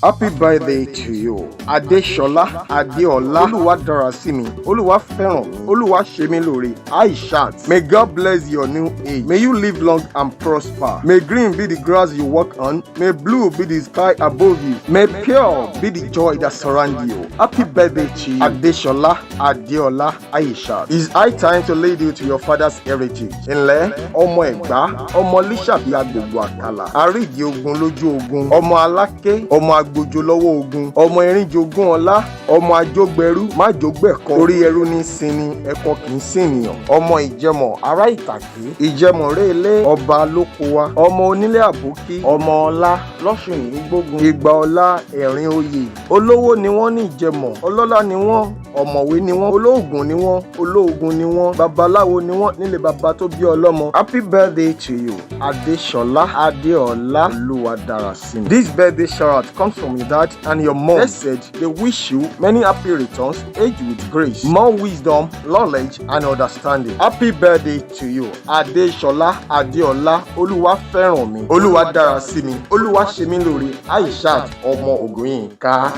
Happy birthday to you. Adeshola, Adeola, Oluwadarasimi, Oluwafẹ́ràn, Oluwasemilore, Aishat. May God bless your new age. May you live long and prosper. May green be the grass you walk on. May blue be the sky above you. May pure be the joy that surrounds you. Happy birthday to you. Adeshola, Adeola, Aishat. It's high time to lead you to your father's heritage. Ńlẹ́, ọmọ Ẹ̀gbá, ọmọ Lísàbí agbègbè àkàlà. Àrídìí ogun lójú ogun. Ọmọ Aláké, ọmọ agbójó lọ́wọ́ ogun. Ọmọ Erinjogún ọlá, ọmọ ajógbẹrú, májógbẹ̀kọ. Orí ẹrú ní sinmi, ẹ̀kọ kì í sìnìyàn. Ọmọ Ìjẹmọ̀, ará Ìtàkì. Ìjẹmọ̀ rélé, ọba lóko wa. Ọmọ onílé àbókí, ọmọ ọlá, lọ́sùn yìí gbógun. Ìgbà ọlá, ẹ̀rín oyè. Olówó ni wọ́n ní Ìjẹmọ̀, ọlọ́lá ni wọ́n, ọ̀mọ̀wé ni wọ́n, olóògùn ni wọ́n, olóògùn ni wọ́n, babaláwo ni wọ́n nílé baba tó bí ọlọ́mọ. Happy birthday to you, Adeshola, Adeola, Oluwadarasimi. This birthday shout comes from your dad and your mom. They said they wish you many happy returns, age with grace, more wisdom, knowledge, and understanding. Happy birthday to you, Adeshola, Adeola, Oluwafẹ́rànmi, Oluwadarasimi, Oluwasemilore, Aishat, ọmọ Ògùnyìnká.